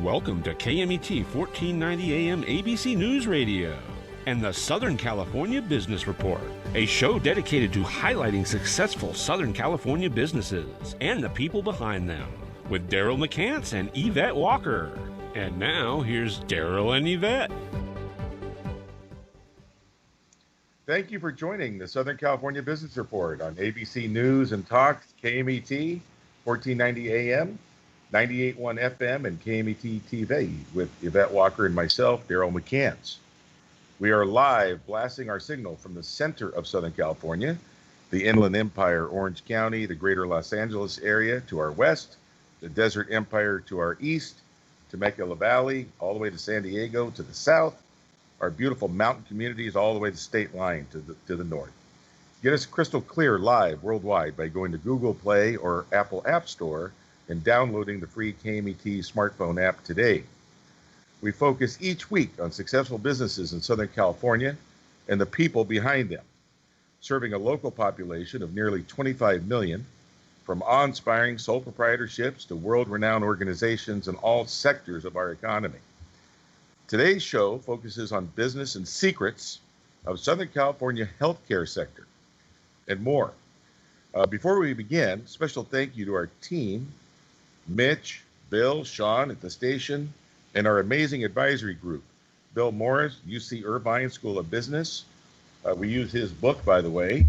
Welcome to KMET 1490 AM ABC News Radio and the Southern California Business Report, a show dedicated to highlighting successful Southern California businesses and the people behind them, with Daryl McCance and Yvette Walker. And now, here's Daryl and Yvette. Thank you for joining the Southern California Business Report on ABC News and Talks, KMET 1490 AM, 98.1 FM, and KMET TV with Yvette Walker and myself, Daryl McCance. We are live blasting our signal from the center of Southern California, the Inland Empire, Orange County, the greater Los Angeles area to our west, the Desert Empire to our east, Temecula Valley, all the way to San Diego to the south, our beautiful mountain communities all the way to the state line to the north. Get us crystal clear live worldwide by going to Google Play or Apple App Store and downloading the free KMET smartphone app today. We focus each week on successful businesses in Southern California and the people behind them, serving a local population of nearly 25 million, from awe-inspiring sole proprietorships to world-renowned organizations in all sectors of our economy. Today's show focuses on business and secrets of Southern California healthcare sector and more. Before we begin, special thank you to our team, Mitch, Bill, Sean at the station, and our amazing advisory group, Bill Morris, UC Irvine School of Business. We use his book, by the way,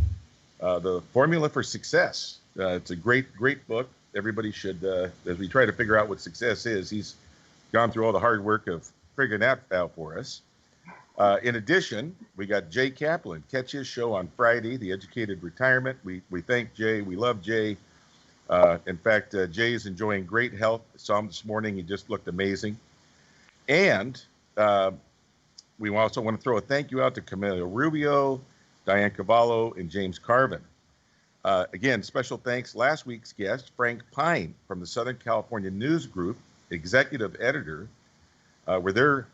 The Formula for Success. It's a great book. Everybody should, as we try to figure out what success is, he's gone through all the hard work of figuring that out for us. In addition, we got Jay Kaplan. Catch his show on Friday, The Educated Retirement. We thank Jay. We love Jay. In fact, Jay is enjoying great health. I saw him this morning. He just looked amazing. And we also want to throw a thank you out to Camilo Rubio, Diane Cavallo, and James Carvin. Again, special thanks. Last week's guest, Frank Pine from the Southern California News Group, executive editor, where their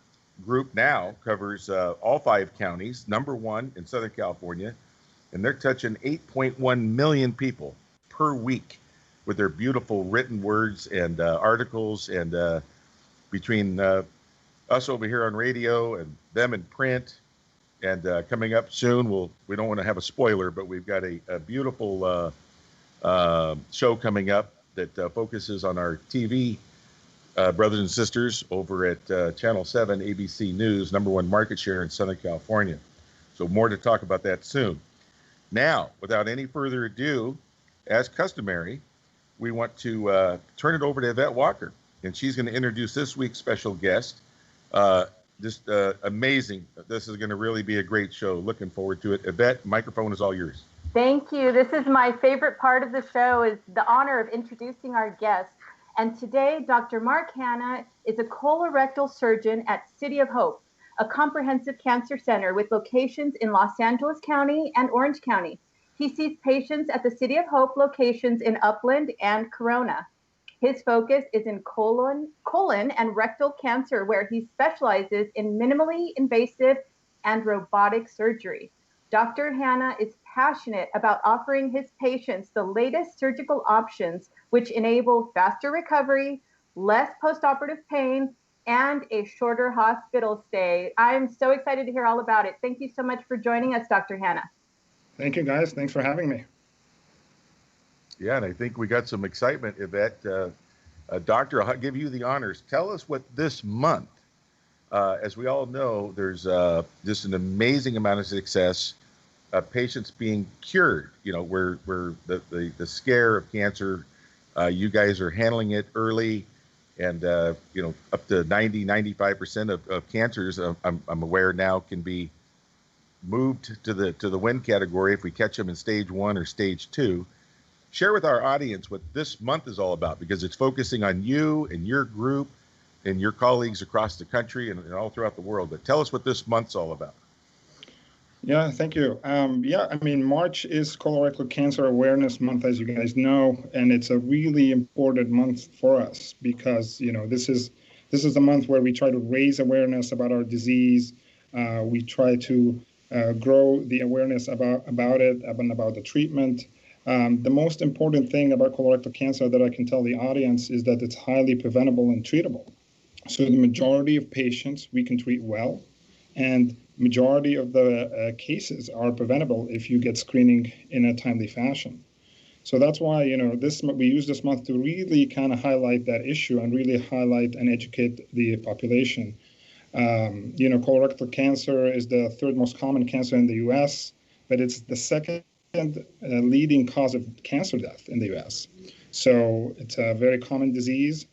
group now covers all 5 counties, #1 in Southern California, and they're touching 8.1 million people per week with their beautiful written words and articles, and between us over here on radio and them in print, and coming up soon, we don't want to have a spoiler, but we've got a beautiful show coming up that focuses on our TV brothers and sisters over at Channel 7 ABC News, #1 market share in Southern California. So more to talk about that soon. Now, without any further ado, as customary, we want to turn it over to Yvette Walker, and she's going to introduce this week's special guest. Just amazing. This is going to really be a great show. Looking forward to it. Yvette, microphone is all yours. Thank you. This is my favorite part of the show, is the honor of introducing our guest. And today, Dr. Mark Hanna is a colorectal surgeon at City of Hope, a comprehensive cancer center with locations in Los Angeles County and Orange County. He sees patients at the City of Hope locations in Upland and Corona. His focus is in colon and rectal cancer, where he specializes in minimally invasive and robotic surgery. Dr. Hanna is passionate about offering his patients the latest surgical options, which enable faster recovery, less postoperative pain, and a shorter hospital stay. I'm so excited to hear all about it. Thank you so much for joining us, Dr. Hanna. Thank you, guys. Thanks for having me. Yeah, and I think we got some excitement, Yvette. Doctor, I'll give you the honors. Tell us what this month, as we all know, there's just an amazing amount of success, patients being cured, where the scare of cancer, you guys are handling it early, and, up to 95% of cancers, I'm aware now, can be moved to the win category if we catch them in stage 1 or stage 2. Share with our audience what this month is all about, because it's focusing on you and your group and your colleagues across the country and all throughout the world. But tell us what this month's all about. Yeah, thank you. March is Colorectal Cancer Awareness Month, as you guys know, and it's a really important month for us because, this is the month where we try to raise awareness about our disease. We try to grow the awareness about it and about the treatment. The most important thing about colorectal cancer that I can tell the audience is that it's highly preventable and treatable. So the majority of patients we can treat well, and majority of the cases are preventable if you get screening in a timely fashion. So that's why, we use this month to really kind of highlight that issue and really highlight and educate the population. Colorectal cancer is the third most common cancer in the U.S., but it's the second leading cause of cancer death in the U.S. So it's a very common disease.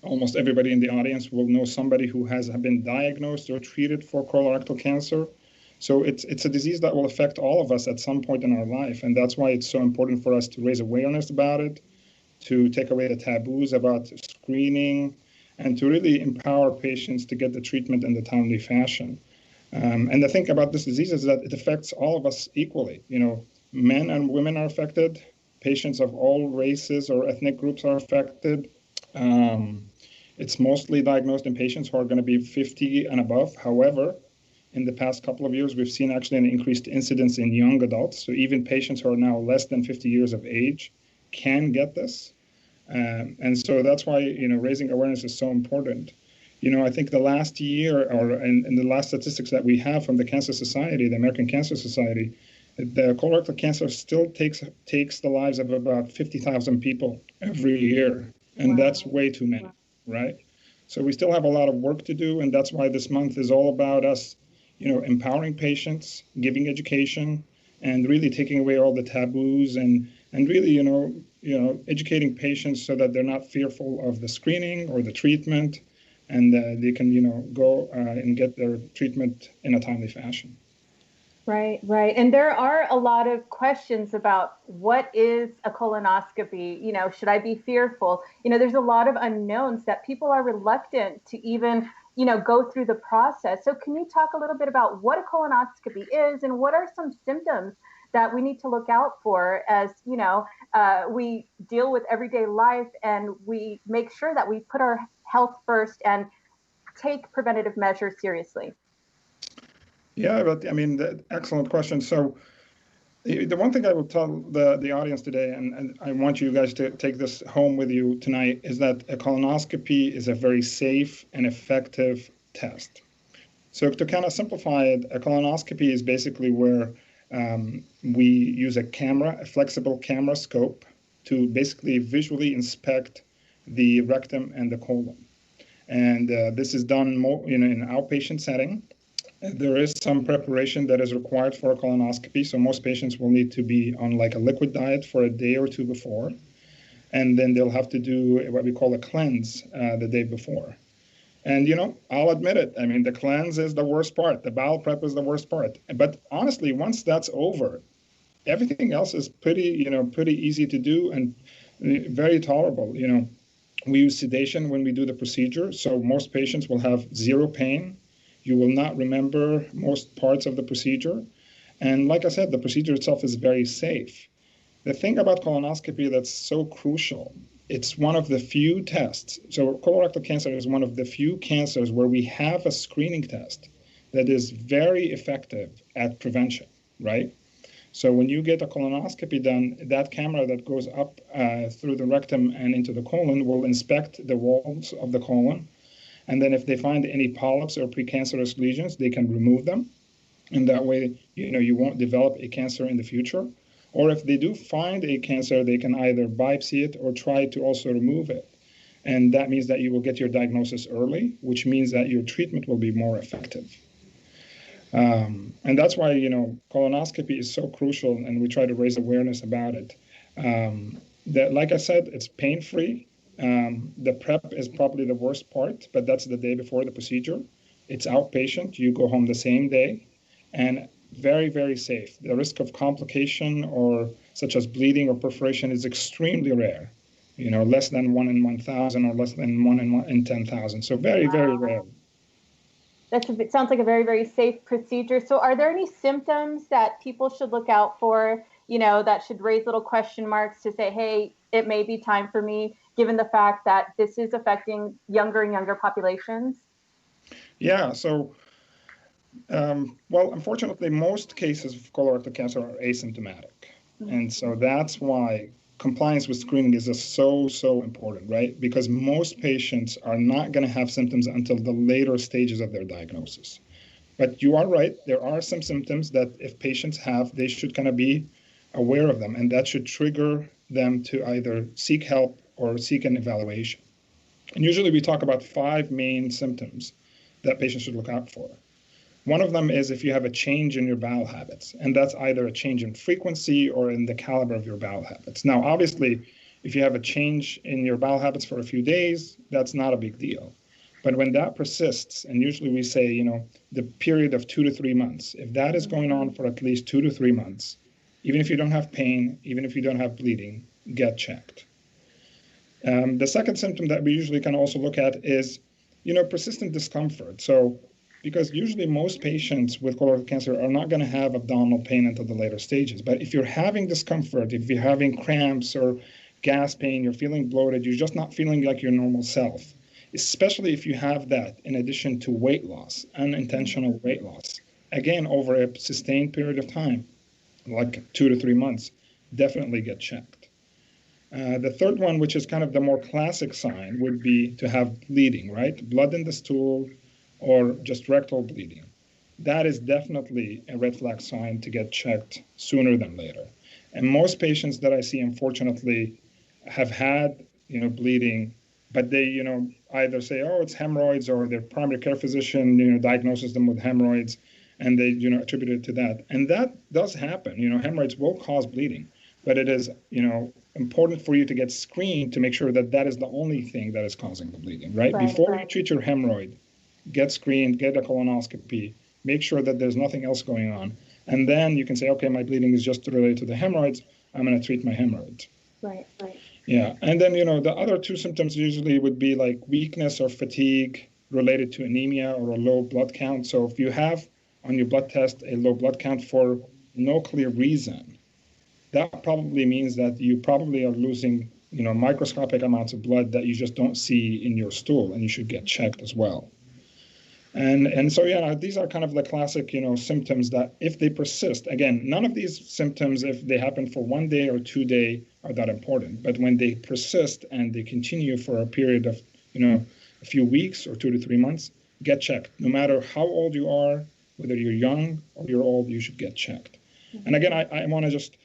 Almost everybody in the audience will know somebody who has been diagnosed or treated for colorectal cancer. So it's a disease that will affect all of us at some point in our life, and that's why it's so important for us to raise awareness about it, to take away the taboos about screening, and to really empower patients to get the treatment in the timely fashion. And the thing about this disease is that it affects all of us equally. Men and women are affected. Patients of all races or ethnic groups are affected. It's mostly diagnosed in patients who are going to be 50 and above. However, in the past couple of years, we've seen actually an increased incidence in young adults. So even patients who are now less than 50 years of age can get this. And so that's why, raising awareness is so important. I think the last year, or in the last statistics that we have from the Cancer Society, the American Cancer Society, the colorectal cancer still takes the lives of about 50,000 people every year. And wow. That's way too many, right? So we still have a lot of work to do. And that's why this month is all about us, empowering patients, giving education, and really taking away all the taboos and really, educating patients so that they're not fearful of the screening or the treatment, and they can, go and get their treatment in a timely fashion. Right. And there are a lot of questions about what is a colonoscopy? Should I be fearful? There's a lot of unknowns that people are reluctant to even, go through the process. So can you talk a little bit about what a colonoscopy is and what are some symptoms that we need to look out for as, we deal with everyday life and we make sure that we put our health first and take preventative measures seriously? Yeah, but excellent question. So the one thing I will tell the audience today, and I want you guys to take this home with you tonight, is that a colonoscopy is a very safe and effective test. So to kind of simplify it, a colonoscopy is basically where we use a flexible camera scope to basically visually inspect the rectum and the colon. And this is done more in an outpatient setting. There is some preparation that is required for a colonoscopy. So most patients will need to be on like a liquid diet for a day or two before. And then they'll have to do what we call a cleanse the day before. And, I'll admit it. The cleanse is the worst part. The bowel prep is the worst part. But honestly, once that's over, everything else is pretty easy to do and very tolerable. We use sedation when we do the procedure. So most patients will have zero pain. You will not remember most parts of the procedure. And like I said, the procedure itself is very safe. The thing about colonoscopy that's so crucial, it's one of the few tests. So colorectal cancer is one of the few cancers where we have a screening test that is very effective at prevention, right? So when you get a colonoscopy done, that camera that goes up through the rectum and into the colon will inspect the walls of the colon. And then if they find any polyps or precancerous lesions, they can remove them. And that way, you won't develop a cancer in the future. Or if they do find a cancer, they can either biopsy it or try to also remove it. And that means that you will get your diagnosis early, which means that your treatment will be more effective. And that's why, colonoscopy is so crucial, and we try to raise awareness about it. Like I said, it's pain-free. The prep is probably the worst part, but that's the day before the procedure. It's outpatient. You go home the same day, and very, very safe. The risk of complication or such as bleeding or perforation is extremely rare. Less than 1 in 1,000 or less than 1 in 10,000. So very, very rare. It sounds like a very, very safe procedure. So are there any symptoms that people should look out for, that should raise little question marks to say, hey, it may be time for me, given the fact that this is affecting younger and younger populations? Yeah, so, unfortunately, most cases of colorectal cancer are asymptomatic. Mm-hmm. And so that's why compliance with screening is just so important, right? Because most patients are not going to have symptoms until the later stages of their diagnosis. But you are right, there are some symptoms that if patients have, they should kind of be aware of them, and that should trigger them to either seek help or seek an evaluation. And usually we talk about 5 main symptoms that patients should look out for. One of them is if you have a change in your bowel habits, and that's either a change in frequency or in the caliber of your bowel habits. Now, obviously, if you have a change in your bowel habits for a few days, that's not a big deal. But when that persists, and usually we say, the period of 2 to 3 months, if that is going on for at least 2 to 3 months, even if you don't have pain, even if you don't have bleeding, get checked. The second symptom that we usually can also look at is, persistent discomfort. So, because usually most patients with colorectal cancer are not going to have abdominal pain until the later stages. But if you're having discomfort, if you're having cramps or gas pain, you're feeling bloated, you're just not feeling like your normal self, especially if you have that in addition to weight loss, unintentional weight loss, again, over a sustained period of time, like 2 to 3 months, definitely get checked. The third one, which is kind of the more classic sign, would be to have bleeding, right? Blood in the stool or just rectal bleeding. That is definitely a red flag sign to get checked sooner than later. And most patients that I see, unfortunately, have had, bleeding, but they, either say, oh, it's hemorrhoids, or their primary care physician, diagnoses them with hemorrhoids, and they, attribute it to that. And that does happen. Hemorrhoids will cause bleeding, but it is, important for you to get screened to make sure that that is the only thing that is causing the bleeding, right? Before you treat your hemorrhoid, get screened, get a colonoscopy, make sure that there's nothing else going on. And then you can say, okay, my bleeding is just related to the hemorrhoids. I'm going to treat my hemorrhoids. Right. Yeah. And then, the other 2 symptoms usually would be like weakness or fatigue related to anemia or a low blood count. So if you have on your blood test a low blood count for no clear reason, that probably means that you probably are losing, microscopic amounts of blood that you just don't see in your stool, and you should get checked as well. And so, these are kind of the classic, symptoms that if they persist, again, none of these symptoms, if they happen for 1 day or 2 days, are that important. But when they persist and they continue for a period of, a few weeks or 2 to 3 months, get checked. No matter how old you are, whether you're young or you're old, you should get checked. Mm-hmm. And again, I want to just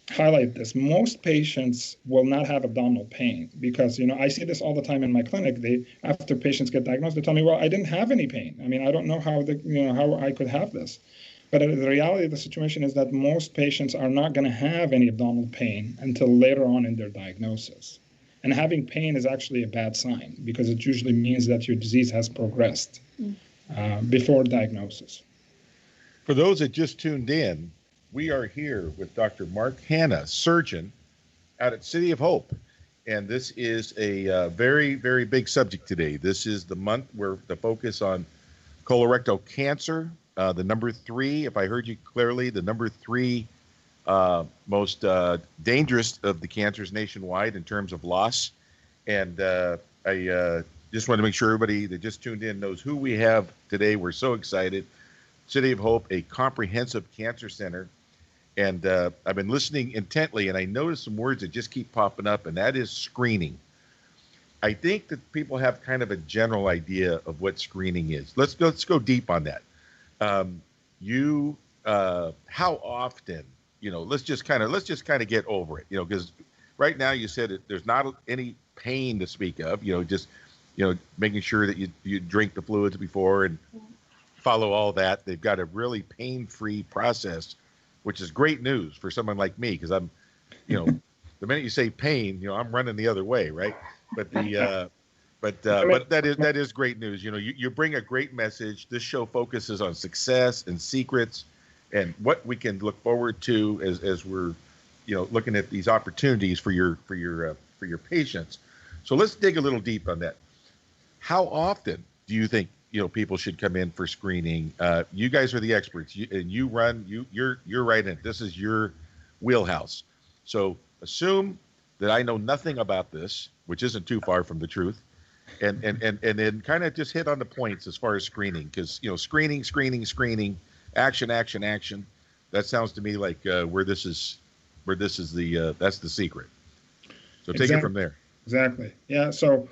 highlight this. Most patients will not have abdominal pain because, I see this all the time in my clinic. After patients get diagnosed, they tell me, well, I didn't have any pain. I mean, I don't know how how I could have this. But the reality of the situation is that most patients are not going to have any abdominal pain until later on in their diagnosis. And having pain is actually a bad sign because it usually means that your disease has progressed before diagnosis. For those that just tuned in, we are here with Dr. Mark Hanna, surgeon out at City of Hope. And this is a very, very big subject today. This is the month where the focus on colorectal cancer, the number 3, if I heard you clearly, the number 3 most dangerous of the cancers nationwide in terms of loss. And I just want to make sure everybody that just tuned in knows who we have today. We're so excited. City of Hope, a comprehensive cancer center. And I've been listening intently, and I noticed some words that just keep popping up, and that is screening. I think that people have kind of a general idea of what screening is. Let's go deep on that. How often? Let's just kind of get over it. Because right now you said there's not any pain to speak of. Just making sure that you drink the fluids before and follow all that. They've got a really pain-free process, which is great news for someone like me, because I'm, the minute you say pain, I'm running the other way, right? But but that is great news. You bring a great message. This show focuses on success and secrets, and what we can look forward to as we're, looking at these opportunities for your patients. So let's dig a little deep on that. How often do you think people should come in for screening? You guys are the experts, you're right in it. This is your wheelhouse. So assume that I know nothing about this, which isn't too far from the truth, and then kind of just hit on the points as far as screening, because screening, action. That sounds to me like where this is where this is that's the secret. So take Exactly. it from there. Exactly. Yeah. So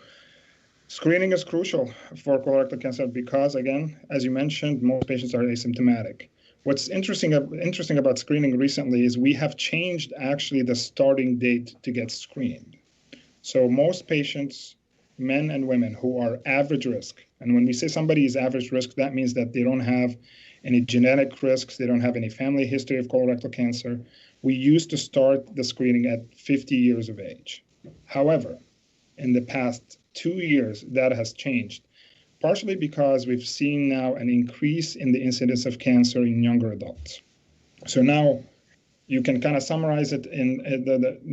screening is crucial for colorectal cancer because, again, as you mentioned, most patients are asymptomatic. What's interesting about screening recently is we have changed actually the starting date to get screened. So most patients, men and women who are average risk, and when we say somebody is average risk, that means that they don't have any genetic risks, they don't have any family history of colorectal cancer. We used to start the screening at 50 years of age. However, in the past 2 years, that has changed, partially because we've seen now an increase in the incidence of cancer in younger adults. So now you can kind of summarize it in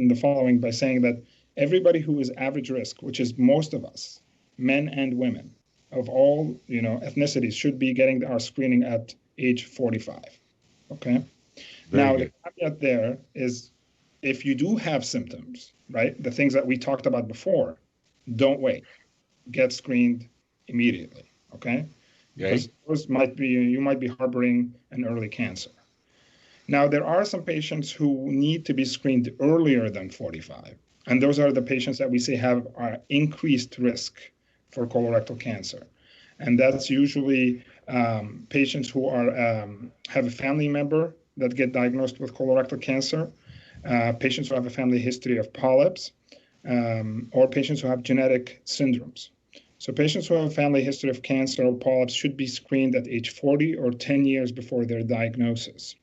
the following by saying that everybody who is average risk, which is most of us, men and women of all ethnicities, should be getting our screening at age 45. Okay. Now the caveat there is, if you do have symptoms, right, the things that we talked about before, don't wait. Get screened immediately. Okay. Because those you might be harboring an early cancer. Now, there are some patients who need to be screened earlier than 45. And those are the patients that we say have increased risk for colorectal cancer. And that's usually patients who have a family member that get diagnosed with colorectal cancer, patients who have a family history of polyps, or patients who have genetic syndromes. So patients who have a family history of cancer or polyps should be screened at age 40 or 10 years before their diagnosis.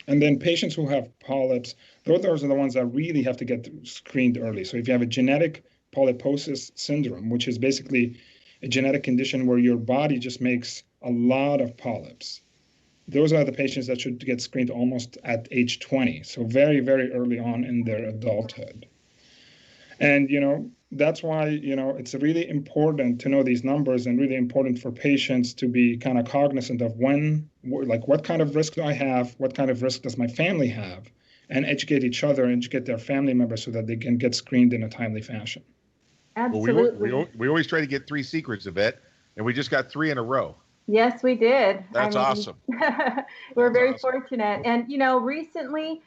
And then patients who have polyps, those are the ones that really have to get screened early. So if you have a genetic polyposis syndrome, which is basically a genetic condition where your body just makes a lot of polyps, those are the patients that should get screened almost at age 20. So very, very early on in their adulthood. And, that's why, it's really important to know these numbers and really important for patients to be kind of cognizant of what kind of risk do I have? What kind of risk does my family have? And educate each other and educate their family members so that they can get screened in a timely fashion. Absolutely. Well, we always try to get 3 secrets, Yvette, and we just got 3 in a row. Yes, we did. That's awesome. We're very fortunate. And, recently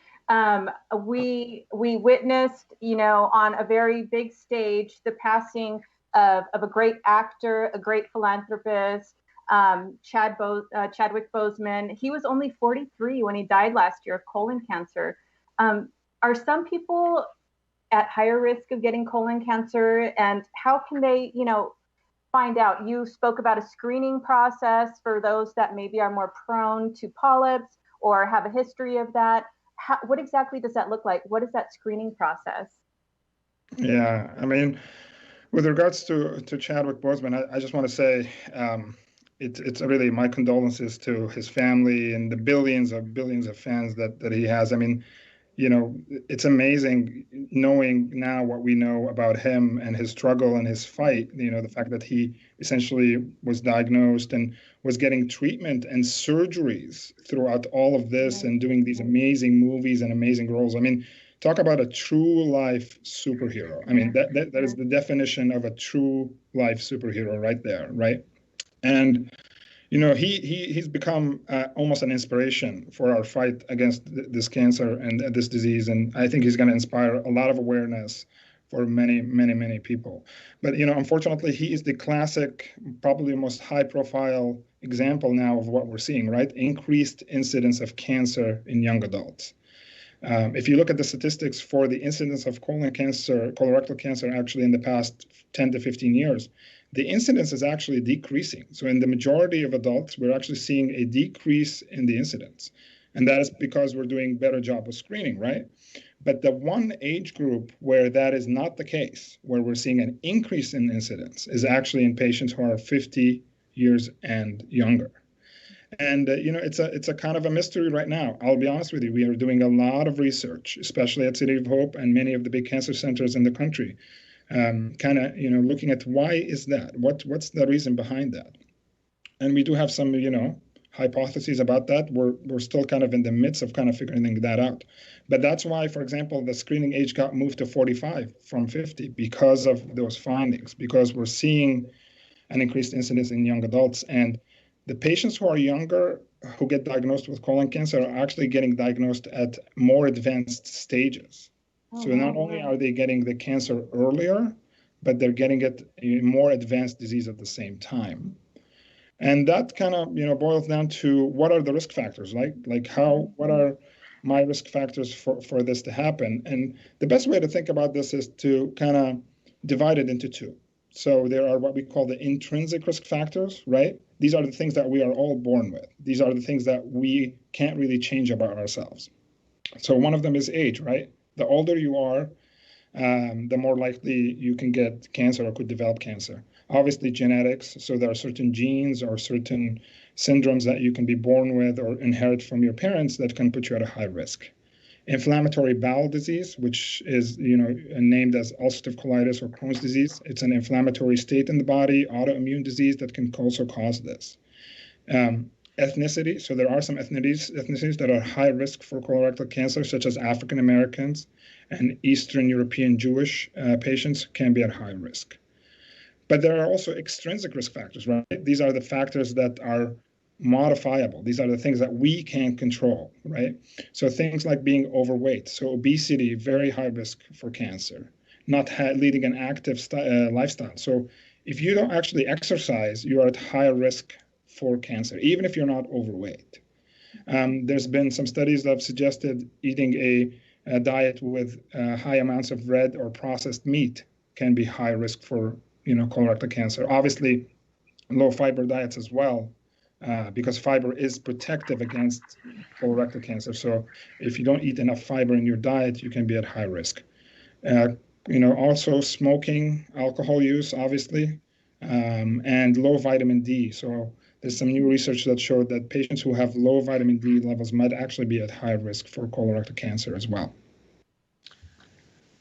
we witnessed, on a very big stage, the passing of a great actor, a great philanthropist, Chadwick Boseman. He was only 43 when he died last year of colon cancer. Are some people at higher risk of getting colon cancer, and how can they, find out? You spoke about a screening process for those that maybe are more prone to polyps or have a history of that. What exactly does that look like? What is that screening process? Yeah, I mean, with regards to Chadwick Boseman, I just want to say it's really my condolences to his family and the billions of fans that he has. I mean, it's amazing knowing now what we know about him and his struggle and his fight, the fact that he essentially was diagnosed and was getting treatment and surgeries throughout all of this and doing these amazing movies and amazing roles. I mean, talk about a true life superhero. I mean, that is the definition of a true life superhero right there, right? And he's become almost an inspiration for our fight against this cancer and this disease. And I think he's going to inspire a lot of awareness for many, many, many people. But, unfortunately, he is the classic, probably most high-profile example now of what we're seeing, right? Increased incidence of cancer in young adults. If you look at the statistics for the incidence of colorectal cancer, actually in the past 10 to 15 years, the incidence is actually decreasing. So in the majority of adults, we're actually seeing a decrease in the incidence. And that is because we're doing a better job of screening, right? But the one age group where that is not the case, where we're seeing an increase in incidence, is actually in patients who are 50 years and younger. And, it's a kind of a mystery right now. I'll be honest with you. We are doing a lot of research, especially at City of Hope and many of the big cancer centers in the country, looking at why is that? What's the reason behind that? And we do have some, hypotheses about that. We're still kind of in the midst of kind of figuring that out. But that's why, for example, the screening age got moved to 45 from 50 because of those findings, because we're seeing an increased incidence in young adults. And the patients who are younger who get diagnosed with colon cancer are actually getting diagnosed at more advanced stages. So not only are they getting the cancer earlier, but they're getting it in more advanced disease at the same time. And that kind of, boils down to what are the risk factors, right? Like what are my risk factors for this to happen? And the best way to think about this is to kind of divide it into two. So there are what we call the intrinsic risk factors, right? These are the things that we are all born with. These are the things that we can't really change about ourselves. So one of them is age, right? The older you are, the more likely you can get cancer or could develop cancer. Obviously, genetics. So there are certain genes or certain syndromes that you can be born with or inherit from your parents that can put you at a high risk. Inflammatory bowel disease, which is named as ulcerative colitis or Crohn's disease. It's an inflammatory state in the body, autoimmune disease that can also cause this. Ethnicity. So there are some ethnicities that are high risk for colorectal cancer, such as African Americans and Eastern European Jewish patients can be at high risk. But there are also extrinsic risk factors, right? These are the factors that are modifiable. These are the things that we can control, right? So things like being overweight. So obesity, very high risk for cancer. Not leading an active lifestyle. So if you don't actually exercise, you are at higher risk for cancer, even if you're not overweight. There's been some studies that have suggested eating a diet with high amounts of red or processed meat can be high risk for colorectal cancer. Obviously, low fiber diets as well, because fiber is protective against colorectal cancer. So if you don't eat enough fiber in your diet, you can be at high risk. Also smoking, alcohol use, obviously, and low vitamin D. So there's some new research that showed that patients who have low vitamin D levels might actually be at high risk for colorectal cancer as well.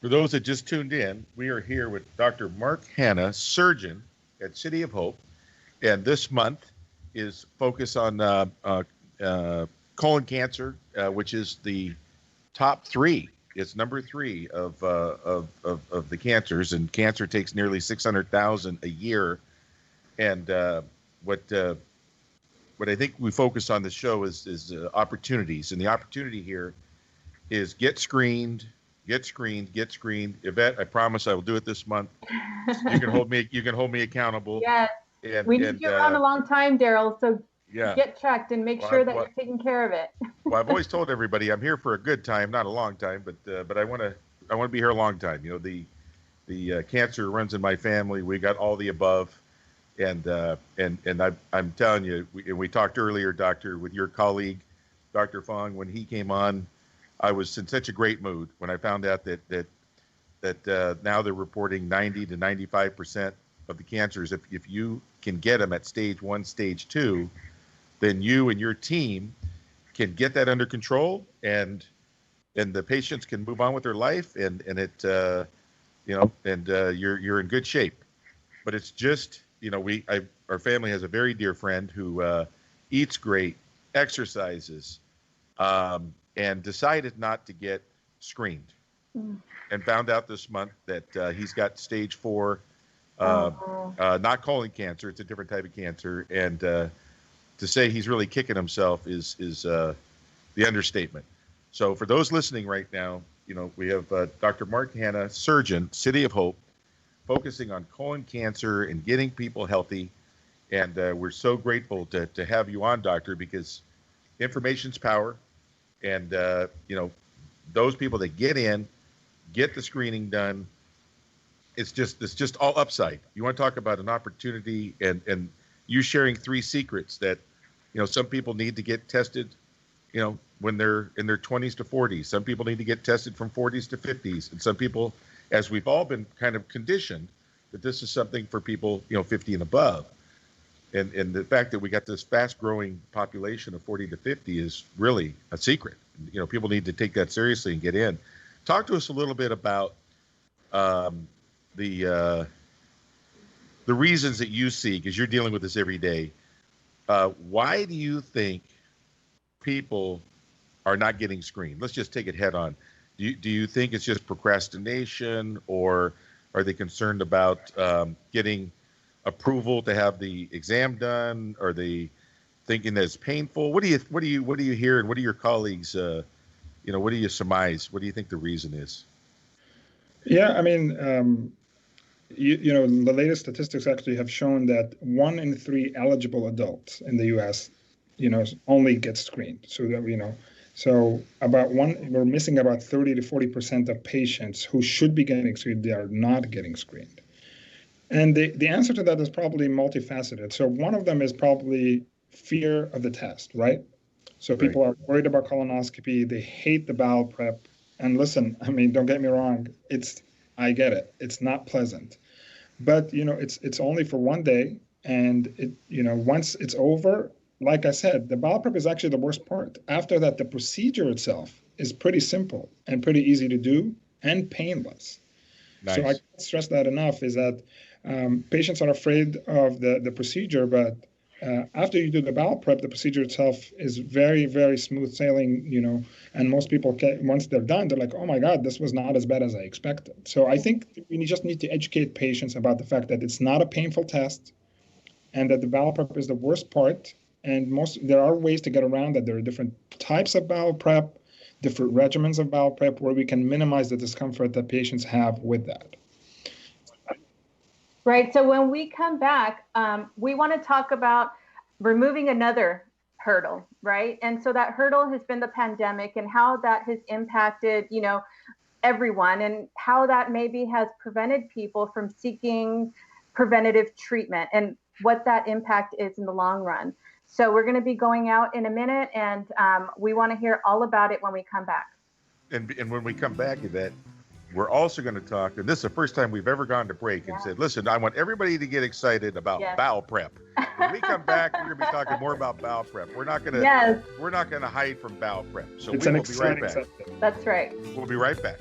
For those that just tuned in, we are here with Dr. Mark Hanna, surgeon at City of Hope, and this month is focused on colon cancer, which is the top three. It's number 3 of the cancers, and cancer takes nearly 600,000 a year. And what I think we focus on the show is opportunities, and the opportunity here is get screened. Yvette, I promise I will do it this month. You can hold me accountable. Yes. We need you around a long time, Daryl. So get checked and make sure that you're taking care of it. Well, I've always told everybody I'm here for a good time, not a long time, but I want to be here a long time. The cancer runs in my family. We got all the above, and I'm telling you, we talked earlier, Doctor, with your colleague, Dr. Fong, when he came on. I was in such a great mood when I found out that now they're reporting 90 to 95% of the cancers. If you can get them at stage 1, stage 2, then you and your team can get that under control, and the patients can move on with their life, and you're in good shape. But it's just our family has a very dear friend who eats great, exercises, and decided not to get screened, and found out this month that he's got stage 4, not colon cancer. It's a different type of cancer. And to say he's really kicking himself is the understatement. So for those listening right now, we have Dr. Mark Hanna, surgeon, City of Hope, focusing on colon cancer and getting people healthy. And we're so grateful to have you on, doctor, because information's power. And, those people that get the screening done, it's just all upside. You want to talk about an opportunity, and you sharing 3 secrets that, some people need to get tested, when they're in their 20s to 40s. Some people need to get tested from 40s to 50s. And some people, as we've all been kind of conditioned, that this is something for people, 50 and above. And the fact that we got this fast growing population of 40 to 50 is really a secret. People need to take that seriously and get in. Talk to us a little bit about the reasons that you see, because you're dealing with this every day. Why do you think people are not getting screened? Let's just take it head on. Do you think it's just procrastination, or are they concerned about getting approval to have the exam done? Are they thinking that it's painful. What do you hear, and what do your colleagues, what do you surmise? What do you think the reason is? Yeah, I mean, the latest statistics actually have shown that 1 in 3 eligible adults in the U.S., only get screened. So that so we're missing about 30 to 40% of patients who should be getting screened. They are not getting screened, and the answer to that is probably multifaceted. So one of them is probably fear of the test, right? So people are worried about colonoscopy. They hate the bowel prep. And listen, I mean, don't get me wrong. I get it. It's not pleasant, but it's only for one day, and once it's over, like I said, the bowel prep is actually the worst part. After that, the procedure itself is pretty simple and pretty easy to do and painless. Nice. So I can't stress that enough. Is that patients are afraid of the procedure, but after you do the bowel prep, the procedure itself is very, very smooth sailing, and most people, once they're done, they're like, oh my God, this was not as bad as I expected. So I think we just need to educate patients about the fact that it's not a painful test and that the bowel prep is the worst part. And there are ways to get around that. There are different types of bowel prep, different regimens of bowel prep where we can minimize the discomfort that patients have with that. Right. So when we come back, we want to talk about removing another hurdle, right? And so that hurdle has been the pandemic and how that has impacted, everyone, and how that maybe has prevented people from seeking preventative treatment and what that impact is in the long run. So we're going to be going out in a minute, and we want to hear all about it when we come back. And when we come back, Yvette, we're also going to talk, and this is the first time we've ever gone to break and said, listen, I want everybody to get excited about bowel prep. When we come back, we're going to be talking more about bowel prep. We're not going to hide from bowel prep. So we will be right back. Subject. That's right. We'll be right back.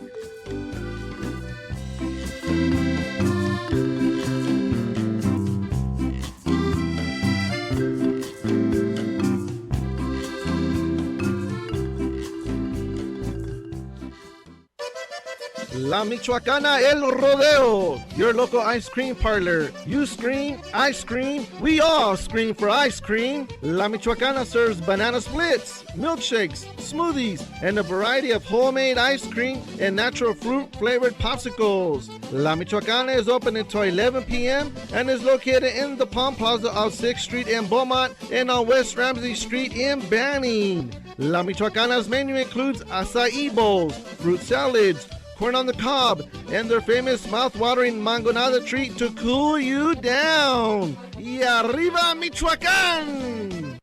La Michoacana El Rodeo, your local ice cream parlor. You scream, I scream, we all scream for ice cream. La Michoacana serves banana splits, milkshakes, smoothies, and a variety of homemade ice cream and natural fruit flavored popsicles. La Michoacana is open until 11 p.m. and is located in the Palm Plaza of 6th Street in Beaumont and on West Ramsey Street in Banning. La Michoacana's menu includes acai bowls, fruit salads, corn on the cob, and their famous mouth-watering mangonada treat to cool you down. Y arriba, Michoacán!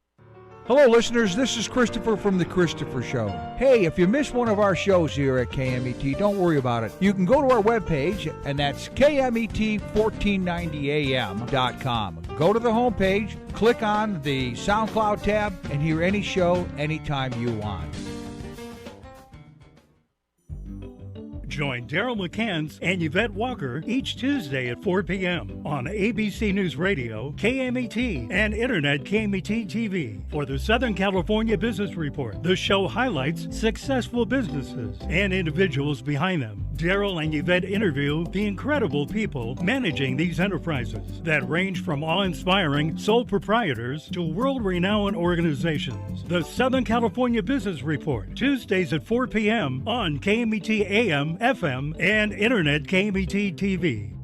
Hello, listeners. This is Christopher from The Christopher Show. Hey, if you missed one of our shows here at KMET, don't worry about it. You can go to our webpage, and that's KMET1490am.com. Go to the homepage, click on the SoundCloud tab, and hear any show anytime you want. Join Daryl McCance and Yvette Walker each Tuesday at 4 p.m. on ABC News Radio, KMET, and Internet KMET TV for the Southern California Business Report. The show highlights successful businesses and individuals behind them. Daryl and Yvette interview the incredible people managing these enterprises that range from awe-inspiring sole proprietors to world-renowned organizations. The Southern California Business Report, Tuesdays at 4 p.m. on KMET AM, FM, and Internet KMET TV.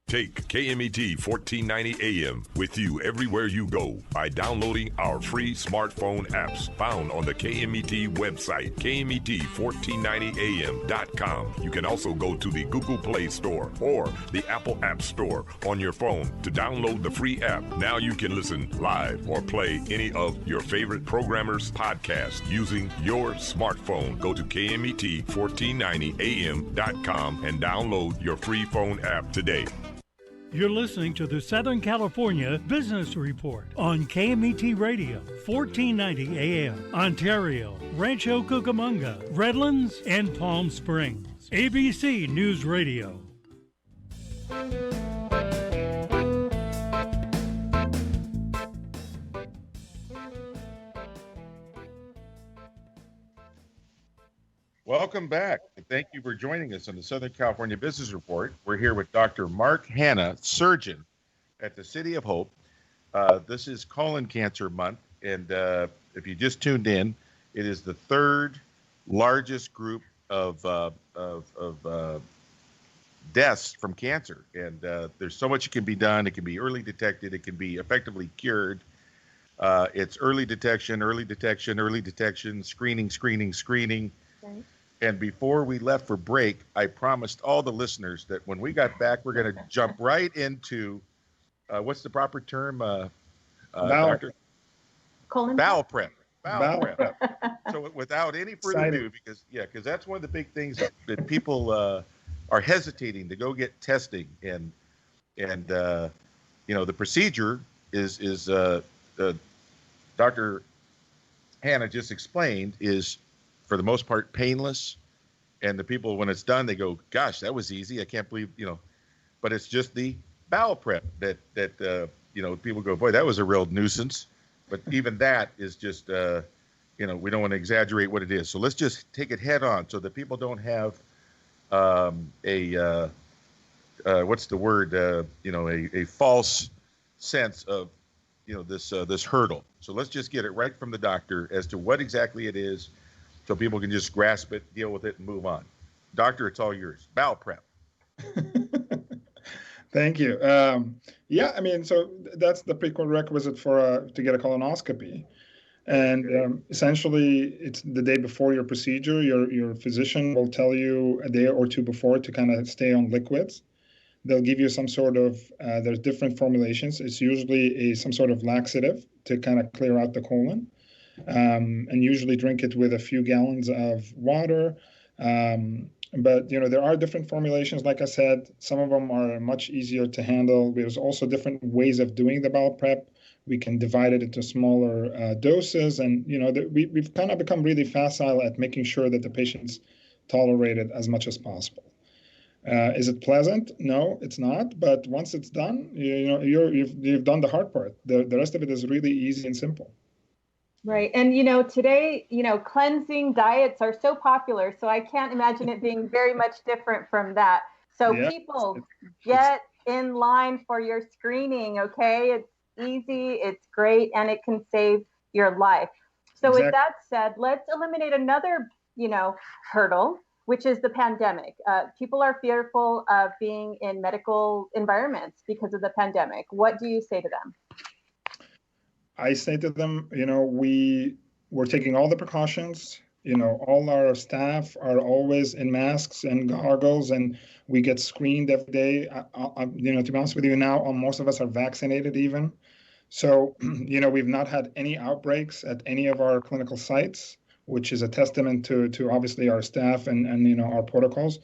Take KMET 1490 AM with you everywhere you go by downloading our free smartphone apps found on the KMET website, KMET1490am.com. You can also go to the Google Play Store or the Apple App Store on your phone to download the free app. Now you can listen live or play any of your favorite programmers' podcasts using your smartphone. Go to KMET1490am.com and download your free phone app today. You're listening to the Southern California Business Report on KMET Radio, 1490 AM, Ontario, Rancho Cucamonga, Redlands, and Palm Springs. ABC News Radio. Welcome back. Thank you for joining us on the Southern California Business Report. We're here with Dr. Mark Hanna, surgeon at the City of Hope. This is colon cancer month, and if you just tuned in, it is the third largest group of deaths from cancer. And there's so much that can be done. It can be early detected. It can be effectively cured. It's early detection, screening. Right. And before we left for break, I promised all the listeners that when we got back, we're going to jump right into what's the proper term, Doctor? Colon Bowel prep. Bowel prep. So without any further ado, because that's one of the big things that people are hesitating to go get testing, and the procedure is Dr. Hanna just explained, is for the most part painless, and the people, when it's done, they go, gosh, that was easy. I can't believe, but it's just the bowel prep that people go, boy, that was a real nuisance. But even that is just, we don't want to exaggerate what it is. So let's just take it head on so that people don't have what's the word, a false sense of, this hurdle. So let's just get it right from the doctor as to what exactly it is, so people can just grasp it, deal with it, and move on. Doctor, it's all yours. Bowel prep. Thank you. So that's the prerequisite for to get a colonoscopy. And essentially, it's the day before your procedure. Your physician will tell you a day or two before to kind of stay on liquids. They'll give you some sort of, there's different formulations. It's usually some sort of laxative to kind of clear out the colon. And usually drink it with a few gallons of water. But there are different formulations. Like I said, some of them are much easier to handle. There's also different ways of doing the bowel prep. We can divide it into smaller doses, and we've kind of become really facile at making sure that the patients tolerate it as much as possible. Is it pleasant? No, it's not. But once it's done, you've done the hard part. The rest of it is really easy and simple. Right. And, today, cleansing diets are so popular. So I can't imagine it being very much different from that. So people, get in line for your screening. Okay. It's easy. It's great. And it can save your life. So exactly. With that said, let's eliminate another, hurdle, which is the pandemic. People are fearful of being in medical environments because of the pandemic. What do you say to them? I say to them, we're taking all the precautions. All our staff are always in masks and goggles, and we get screened every day. To be honest with you, now most of us are vaccinated even. So, we've not had any outbreaks at any of our clinical sites, which is a testament to obviously our staff and our protocols.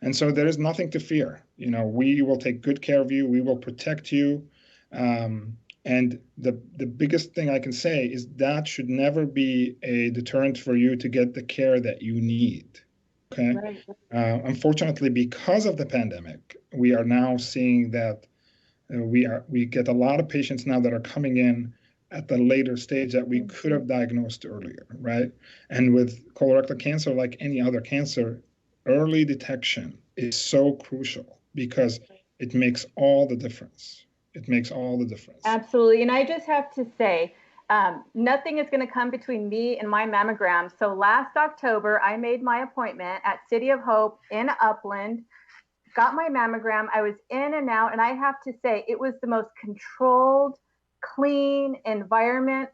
And so there is nothing to fear. We will take good care of you. We will protect you. And the biggest thing I can say is that should never be a deterrent for you to get the care that you need. Okay. Right. Unfortunately, because of the pandemic, we are now seeing that we get a lot of patients now that are coming in at the later stage that we could have diagnosed earlier, right? And with colorectal cancer, like any other cancer, early detection is so crucial because it makes all the difference. It makes all the difference. Absolutely. And I just have to say, nothing is going to come between me and my mammogram. So last October, I made my appointment at City of Hope in Upland, got my mammogram. I was in and out. And I have to say, it was the most controlled, clean environment,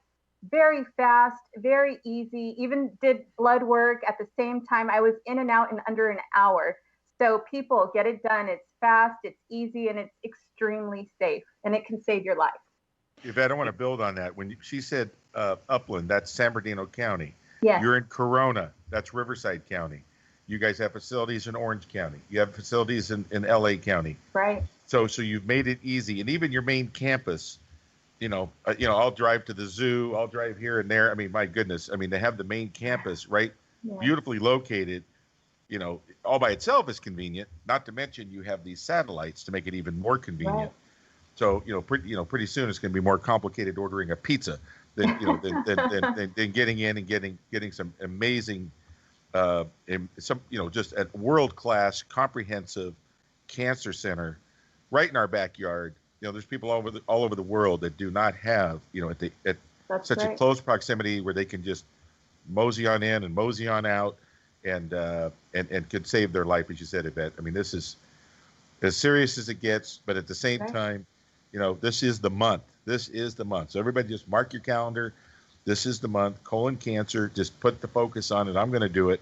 very fast, very easy, even did blood work at the same time. I was in and out in under an hour. So people, get it done. It's fast, it's easy, and it's extremely safe, and it can save your life. Yvette, I want to build on that. When she said Upland, that's San Bernardino County. Yes. You're in Corona, that's Riverside County. You guys have facilities in Orange County. You have facilities in LA County. Right. So you've made it easy, and even your main campus. I'll drive to the zoo. I'll drive here and there. I mean, my goodness. I mean, they have the main campus right, beautifully located. All by itself is convenient. Not to mention you have these satellites to make it even more convenient. Right. So pretty soon it's going to be more complicated ordering a pizza than than getting in and getting some amazing, just a world-class comprehensive cancer center right in our backyard. there's people all over the world that do not have, at That's such a right. close proximity where they can just mosey on in and mosey on out, and could save their life, as you said, Yvette. I mean, this is as serious as it gets, but at the same Right. time, this is the month. This is the month. So everybody just mark your calendar. This is the month. Colon cancer. Just put the focus on it. I'm going to do it.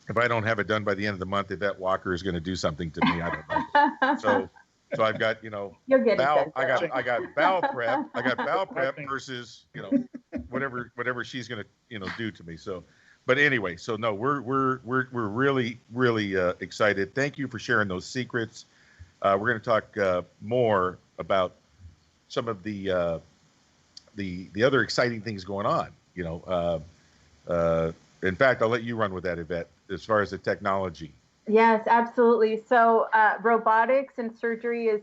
If I don't have it done by the end of the month, Yvette Walker is going to do something to me. I don't know. So I've got, You'll get bowel. it done, I got bowel prep. I got bowel prep versus whatever she's going to do to me. So, but anyway, so no, we're really excited. Thank you for sharing those secrets. We're going to talk more about some of the other exciting things going on. In fact, I'll let you run with that, Yvette, as far as the technology. Yes, absolutely. So robotics and surgery is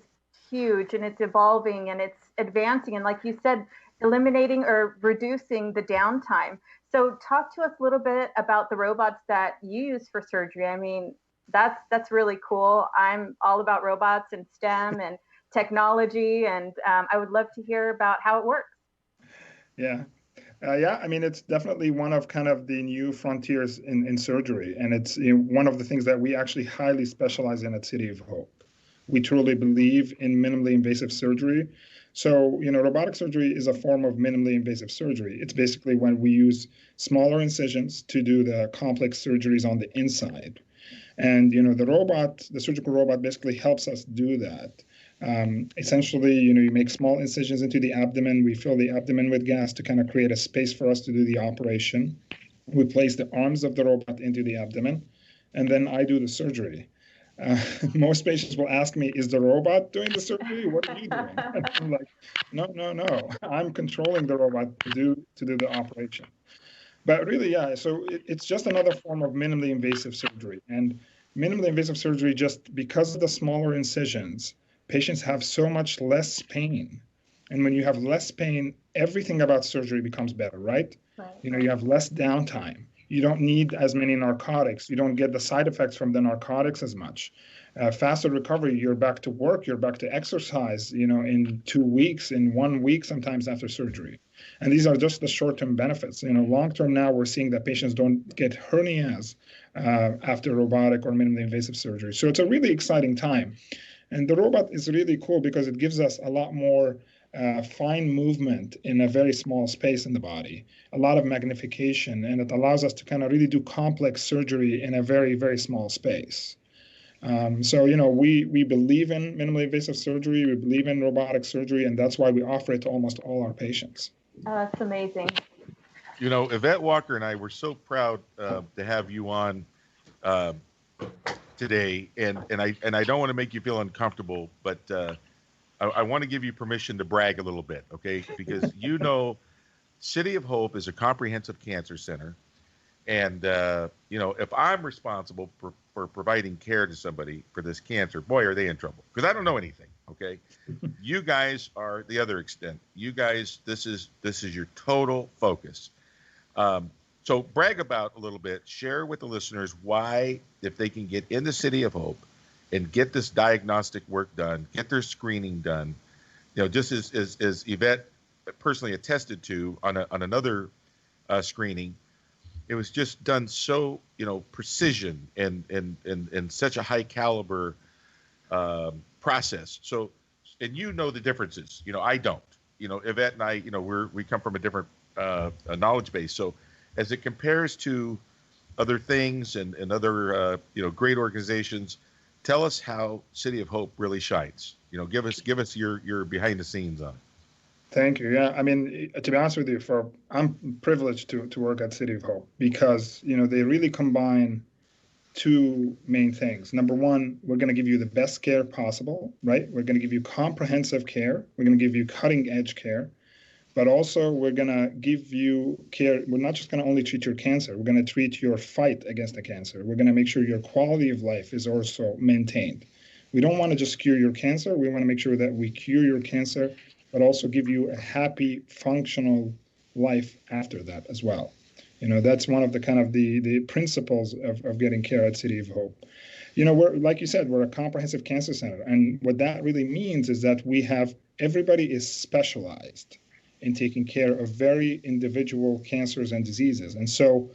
huge, and it's evolving and it's advancing. And like you said, eliminating or reducing the downtime. So talk to us a little bit about the robots that you use for surgery. I mean, that's really cool. I'm all about robots and STEM and technology, and I would love to hear about how it works. Yeah. I mean, it's definitely one of kind of the new frontiers in surgery. And it's one of the things that we actually highly specialize in at City of Hope. We truly believe in minimally invasive surgery. So, robotic surgery is a form of minimally invasive surgery. It's basically when we use smaller incisions to do the complex surgeries on the inside. And, the surgical robot basically helps us do that. Essentially, you make small incisions into the abdomen. We fill the abdomen with gas to kind of create a space for us to do the operation. We place the arms of the robot into the abdomen, and then I do the surgery. Most patients will ask me, is the robot doing the surgery? What are you doing? And I'm like, no. I'm controlling the robot to do the operation. But really, yeah, so it's just another form of minimally invasive surgery. And minimally invasive surgery, just because of the smaller incisions, patients have so much less pain. And when you have less pain, everything about surgery becomes better, right? You have less downtime. You don't need as many narcotics. You don't get the side effects from the narcotics as much. Faster recovery, you're back to work, you're back to exercise, in 2 weeks, in 1 week, sometimes after surgery. And these are just the short-term benefits. Long-term now, we're seeing that patients don't get hernias after robotic or minimally invasive surgery. So it's a really exciting time. And the robot is really cool because it gives us a lot more fine movement in a very small space in the body, a lot of magnification, and it allows us to kind of really do complex surgery in a very, very small space. So, we believe in minimally invasive surgery, we believe in robotic surgery, and that's why we offer it to almost all our patients. Oh, that's amazing. Yvette Walker and I were so proud to have you on today, and I don't want to make you feel uncomfortable, but I want to give you permission to brag a little bit, okay? Because City of Hope is a comprehensive cancer center, and if I'm responsible for providing care to somebody for this cancer, boy, are they in trouble, because I don't know anything, okay? You guys are the other extent. You guys, this is your total focus. So brag about a little bit, share with the listeners why, if they can get in the City of Hope and get this diagnostic work done, get their screening done, just as Yvette personally attested to on another screening, it was just done so, precision and such a high caliber process. So, and the differences, I don't, Yvette and I, we come from a different knowledge base. So as it compares to other things and other, great organizations, tell us how City of Hope really shines. Give us your behind the scenes on it. Thank you. Yeah, I mean, to be honest with you, I'm privileged to work at City of Hope because, they really combine two main things. Number one, we're going to give you the best care possible, right? We're going to give you comprehensive care. We're going to give you cutting edge care, but also we're going to give you care. We're not just going to only treat your cancer. We're going to treat your fight against the cancer. We're going to make sure your quality of life is also maintained. We don't want to just cure your cancer. We want to make sure that we cure your cancer, but also give you a happy, functional life after that as well. That's one of the kind of the principles of getting care at City of Hope. We're, like you said, we're a comprehensive cancer center. And what that really means is that everybody is specialized in taking care of very individual cancers and diseases. And so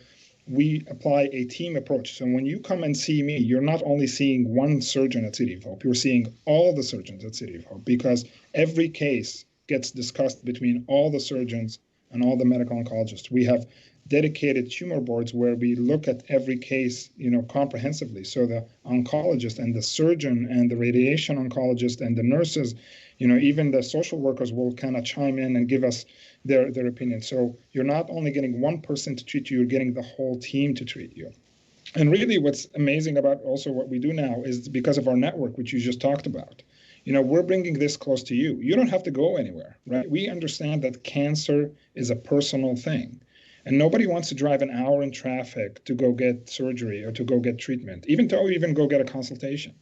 we apply a team approach. So when you come and see me, you're not only seeing one surgeon at City of Hope, you're seeing all the surgeons at City of Hope, because every case gets discussed between all the surgeons and all the medical oncologists. We have dedicated tumor boards where we look at every case, comprehensively. So the oncologist and the surgeon and the radiation oncologist and the nurses, even the social workers will kind of chime in and give us their opinion. So you're not only getting one person to treat you, you're getting the whole team to treat you. And really what's amazing about also what we do now is because of our network, which you just talked about. We're bringing this close to you. You don't have to go anywhere, right? We understand that cancer is a personal thing. And nobody wants to drive an hour in traffic to go get surgery or to go get treatment, even go get a consultation.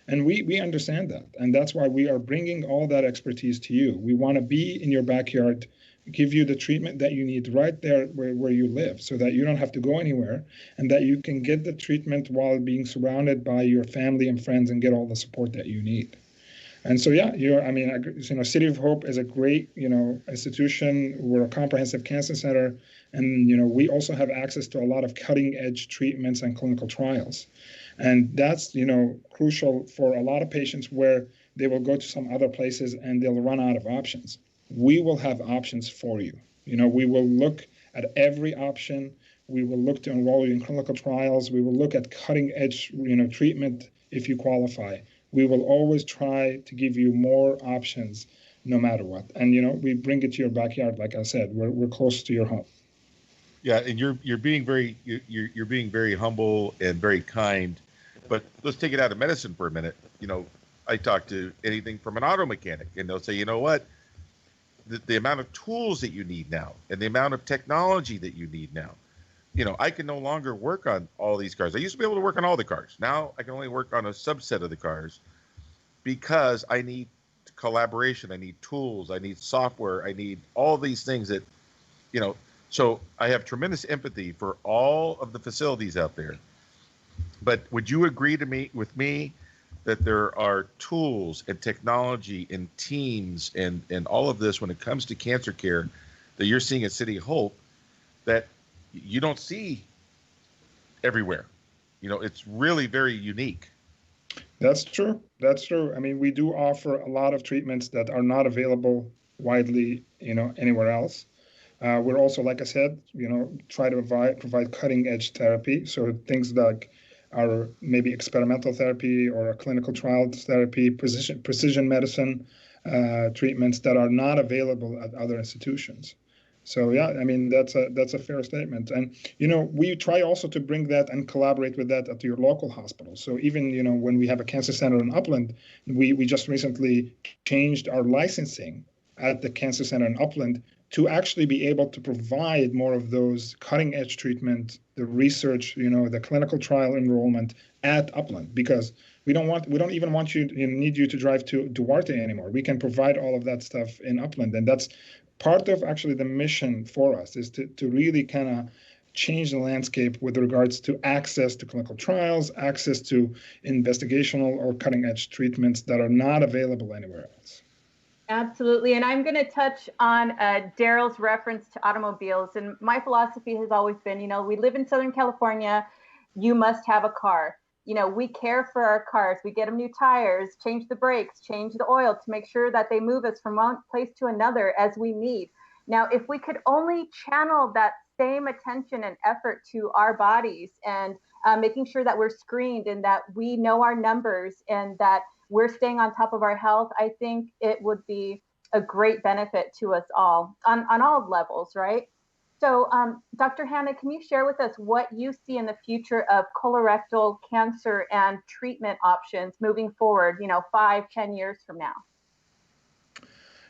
And we understand that. And that's why we are bringing all that expertise to you. We want to be in your backyard, give you the treatment that you need right there where you live, so that you don't have to go anywhere and that you can get the treatment while being surrounded by your family and friends and get all the support that you need. And so, City of Hope is a great, institution. We're a comprehensive cancer center. And, we also have access to a lot of cutting edge treatments and clinical trials. And that's, crucial for a lot of patients where they will go to some other places and they'll run out of options. We will have options for you. We will look at every option. We will look to enroll you in clinical trials. We will look at cutting edge, treatment if you qualify. We will always try to give you more options no matter what. And, we bring it to your backyard. Like I said, we're close to your home. Yeah. And you're being very humble and very kind, but let's take it out of medicine for a minute. I talk to anything from an auto mechanic and they'll say, the amount of tools that you need now and the amount of technology that you need now, I can no longer work on all these cars. I used to be able to work on all the cars. Now I can only work on a subset of the cars because I need collaboration. I need tools. I need software. I need all these things that, so I have tremendous empathy for all of the facilities out there. But would you agree with me that there are tools and technology and teams and all of this when it comes to cancer care that you're seeing at City of Hope that you don't see everywhere? It's really very unique. That's true. We do offer a lot of treatments that are not available widely, anywhere else. We're also, like I said, try to provide cutting edge therapy. So things like our maybe experimental therapy or a clinical trial therapy, precision medicine treatments that are not available at other institutions. So that's a fair statement. And we try also to bring that and collaborate with that at your local hospital. So even when we have a cancer center in Upland, we just recently changed our licensing at the cancer center in Upland to actually be able to provide more of those cutting edge treatment, the research, the clinical trial enrollment at Upland, because we don't even need you to drive to Duarte anymore. We can provide all of that stuff in Upland. And that's part of actually the mission for us, is to really kind of change the landscape with regards to access to clinical trials, access to investigational or cutting edge treatments that are not available anywhere else. Absolutely. And I'm going to touch on Daryl's reference to automobiles. And my philosophy has always been, we live in Southern California, you must have a car. We care for our cars. We get them new tires, change the brakes, change the oil to make sure that they move us from one place to another as we need. Now, if we could only channel that same attention and effort to our bodies and making sure that we're screened and that we know our numbers and that we're staying on top of our health, I think it would be a great benefit to us all on all levels, right? So, Dr. Hanna, can you share with us what you see in the future of colorectal cancer and treatment options moving forward, 5-10 years from now?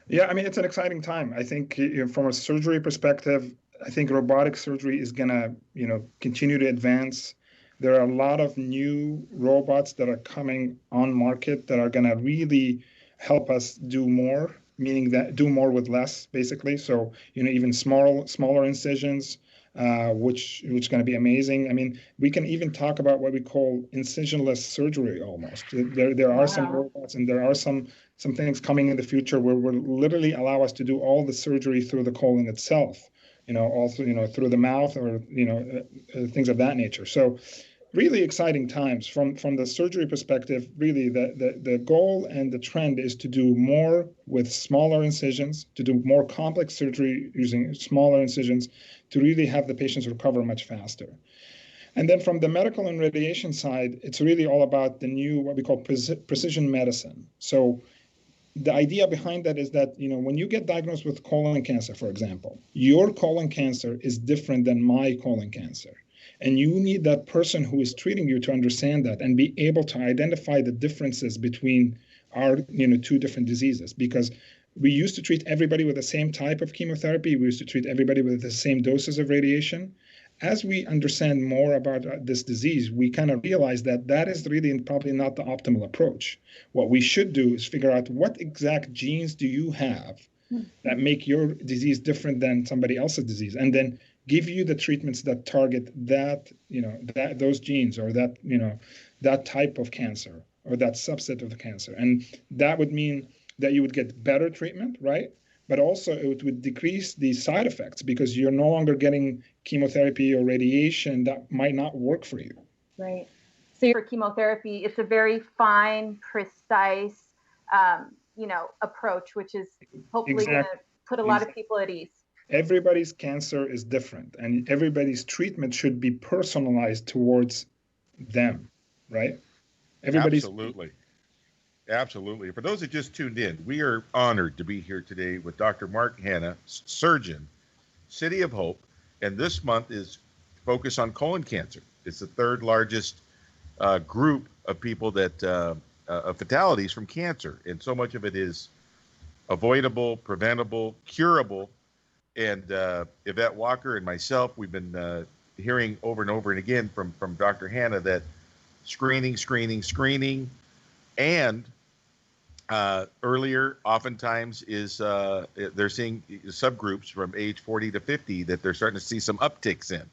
Yeah, it's an exciting time. I think from a surgery perspective, I think robotic surgery is going to, continue to advance. There are a lot of new robots that are coming on market that are going to really help us do more, meaning that do more with less, basically. So, even smaller incisions, which is going to be amazing. I mean, we can even talk about what we call incisionless surgery almost. There are some robots, and there are some things coming in the future where will literally allow us to do all the surgery through the colon itself, also, through the mouth, or, things of that nature. So really exciting times from the surgery perspective. Really, the goal and the trend is to do more with smaller incisions, to do more complex surgery using smaller incisions, to really have the patients recover much faster. And then from the medical and radiation side, it's really all about the new, what we call precision medicine. So the idea behind that is that, when you get diagnosed with colon cancer, for example, your colon cancer is different than my colon cancer. And you need that person who is treating you to understand that and be able to identify the differences between our, two different diseases. Because we used to treat everybody with the same type of chemotherapy. We used to treat everybody with the same doses of radiation. As we understand more about this disease, we kind of realize that that is really probably not the optimal approach. What we should do is figure out what exact genes do you have that make your disease different than somebody else's disease, and then give you the treatments that target that, those genes, or that, that type of cancer, or that subset of the cancer. And that would mean that you would get better treatment, right? But also it would decrease the side effects, because you're no longer getting chemotherapy or radiation that might not work for you. Right. So for chemotherapy, it's a very fine, precise, approach, which is hopefully going to put a lot of people at ease. Everybody's cancer is different, and everybody's treatment should be personalized towards them, right? Absolutely. For those that just tuned in, we are honored to be here today with Dr. Mark Hanna, surgeon, City of Hope, and this month is focused on colon cancer. It's the third largest group of people that of fatalities from cancer, and so much of it is avoidable, preventable, curable. And Yvette Walker and myself, we've been hearing over and over and again from Dr. Hanna that screening, and earlier oftentimes is they're seeing subgroups from age 40 to 50 that they're starting to see some upticks in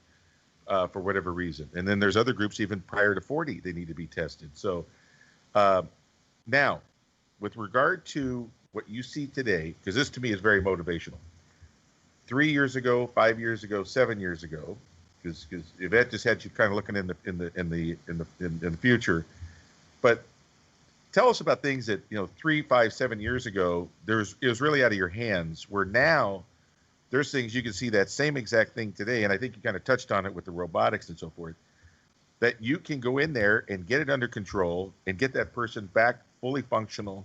for whatever reason. And then there's other groups even prior to 40 they need to be tested. So now, with regard to what you see today, because this to me is very motivational. 3 years ago, 5 years ago, 7 years ago, because Yvette just had you kind of looking in the future. But tell us about things that 3, 5, 7 years ago it was really out of your hands. Where now there's things you can see that same exact thing today, and I think you kind of touched on it with the robotics and so forth. That you can go in there and get it under control and get that person back fully functional.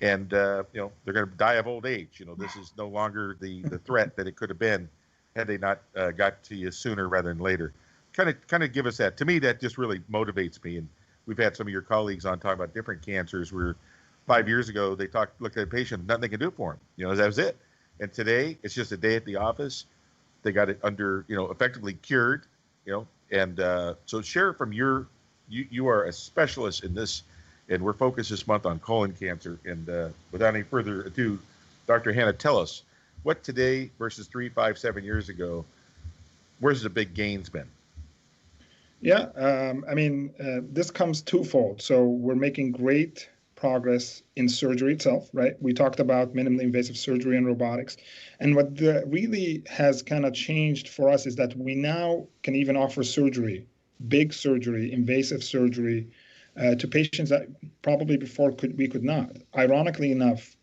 And, they're going to die of old age. This is no longer the threat that it could have been had they not got to you sooner rather than later. Kind of give us that. To me, that just really motivates me. And we've had some of your colleagues on talking about different cancers where 5 years ago they looked at a patient, nothing they can do for him. That was it. And today it's just a day at the office. They got it under, effectively cured, And so share from you are a specialist in this. And we're focused this month on colon cancer. And without any further ado, Dr. Hanna, tell us what today versus 3, 5, 7 years ago, where's the big gains been? Yeah, this comes twofold. So we're making great progress in surgery itself, right? We talked about minimally invasive surgery and robotics. And what really has kind of changed for us is that we now can even offer surgery, big surgery, invasive surgery, to patients that probably before we could not. Ironically enough,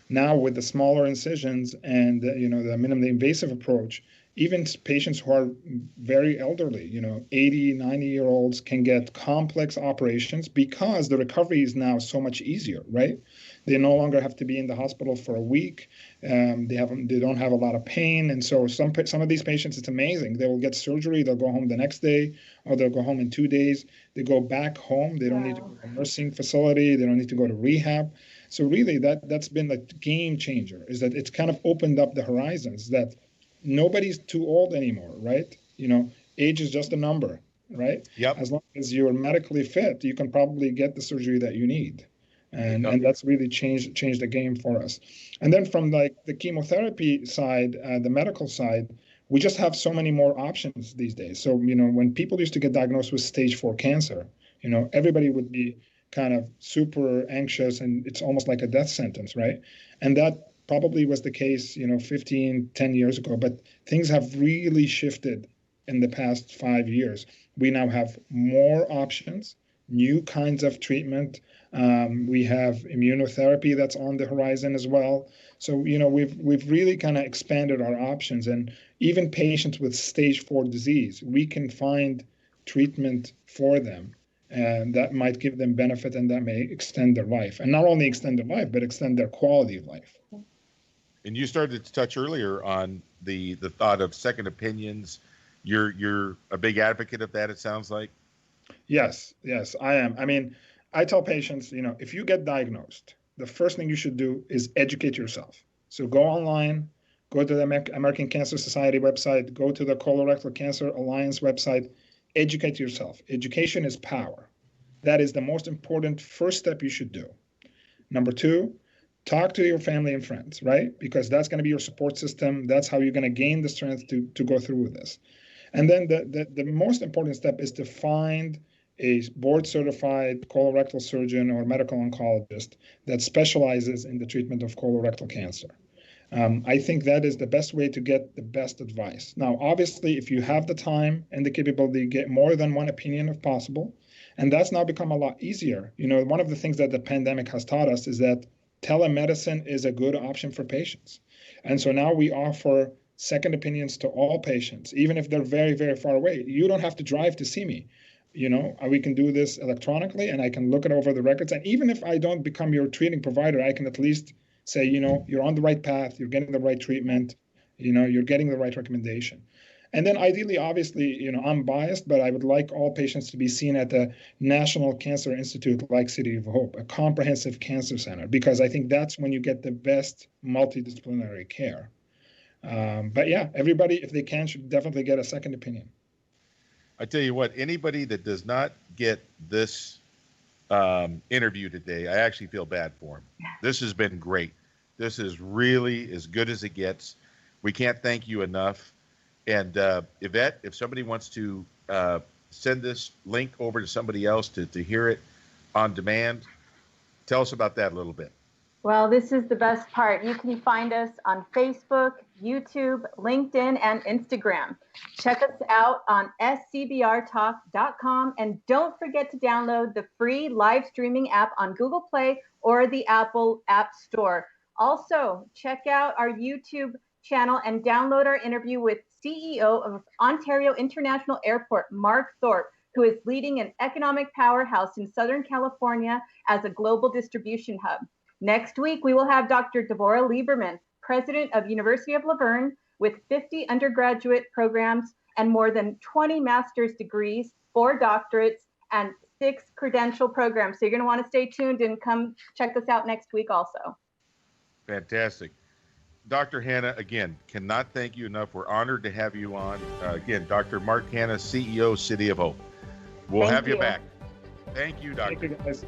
now with the smaller incisions and the minimally invasive approach, even patients who are very elderly, 80, 90-year-olds can get complex operations because the recovery is now so much easier, right? They no longer have to be in the hospital for a week. They don't have a lot of pain. And so some of these patients, it's amazing. They will get surgery. They'll go home the next day, or they'll go home in 2 days. They go back home. They don't need to go to a nursing facility. They don't need to go to rehab. So really that's been a game changer, is that it's kind of opened up the horizons that nobody's too old anymore, right? Age is just a number, right? Yep. As long as you're medically fit, you can probably get the surgery that you need. And that's really changed the game for us. And then from the chemotherapy side, the medical side, we just have so many more options these days. So, when people used to get diagnosed with stage 4 cancer, everybody would be kind of super anxious, and it's almost like a death sentence, right? And that probably was the case, 10 years ago, but things have really shifted in the past 5 years. We now have more options, new kinds of treatment. We have immunotherapy that's on the horizon as well. So, we've really kind of expanded our options, and even patients with stage 4 disease, we can find treatment for them, and that might give them benefit, and that may extend their life, and not only extend their life, but extend their quality of life. And you started to touch earlier on the thought of second opinions. You're a big advocate of that, it sounds like. Yes, I am. I mean, I tell patients, if you get diagnosed, the first thing you should do is educate yourself. So go online, go to the American Cancer Society website, go to the Colorectal Cancer Alliance website, educate yourself. Education is power. That is the most important first step you should do. Number 2, talk to your family and friends, right? Because that's going to be your support system. That's how you're going to gain the strength to go through with this. And then the most important step is to find a board-certified colorectal surgeon or medical oncologist that specializes in the treatment of colorectal cancer. I think that is the best way to get the best advice. Now, obviously, if you have the time and the capability, get more than one opinion if possible. And that's now become a lot easier. One of the things that the pandemic has taught us is that telemedicine is a good option for patients. And so now we offer second opinions to all patients, even if they're very, very far away. You don't have to drive to see me. We can do this electronically, and I can look it over the records. And even if I don't become your treating provider, I can at least say, you're on the right path, you're getting the right treatment, you're getting the right recommendation. And then ideally, obviously, I'm biased, but I would like all patients to be seen at the National Cancer Institute like City of Hope, a comprehensive cancer center, because I think that's when you get the best multidisciplinary care. But yeah, everybody, if they can, should definitely get a second opinion. I tell you what, anybody that does not get this interview today, I actually feel bad for them. This has been great. This is really as good as it gets. We can't thank you enough. And Yvette, if somebody wants to send this link over to somebody else to hear it on demand, tell us about that a little bit. Well, this is the best part. You can find us on Facebook, YouTube, LinkedIn, and Instagram. Check us out on scbrtalk.com, and don't forget to download the free live streaming app on Google Play or the Apple App Store. Also, check out our YouTube channel and download our interview with CEO of Ontario International Airport, Mark Thorpe, who is leading an economic powerhouse in Southern California as a global distribution hub. Next week, we will have Dr. Deborah Lieberman, president of University of La Verne, with 50 undergraduate programs and more than 20 master's degrees, 4 doctorates, and 6 credential programs. So you're going to want to stay tuned and come check us out next week also. Fantastic. Dr. Hanna, again, cannot thank you enough. We're honored to have you on. Again, Dr. Mark Hanna, CEO, City of Hope. We'll have you back. Thank you, Doctor. Thank you, guys.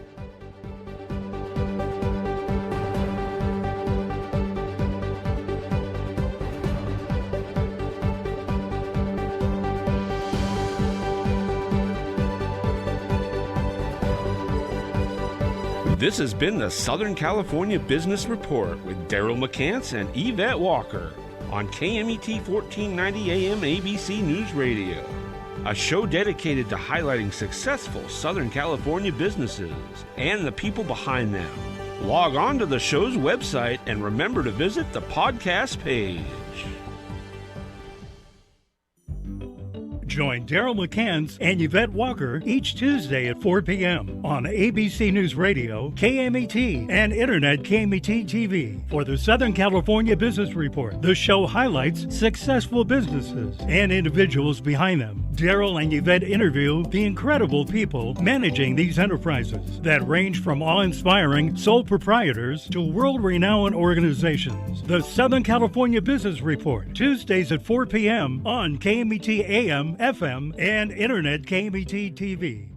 This has been the Southern California Business Report with Daryl McCance and Yvette Walker on KMET 1490 AM ABC News Radio, a show dedicated to highlighting successful Southern California businesses and the people behind them. Log on to the show's website and remember to visit the podcast page. Join Daryl McCance and Yvette Walker each Tuesday at 4 p.m. on ABC News Radio, KMET, and Internet KMET TV for the Southern California Business Report. The show highlights successful businesses and individuals behind them. Daryl and Yvette interview the incredible people managing these enterprises that range from awe-inspiring sole proprietors to world-renowned organizations. The Southern California Business Report, Tuesdays at 4 p.m. on KMET AM, FM, and Internet KMET TV.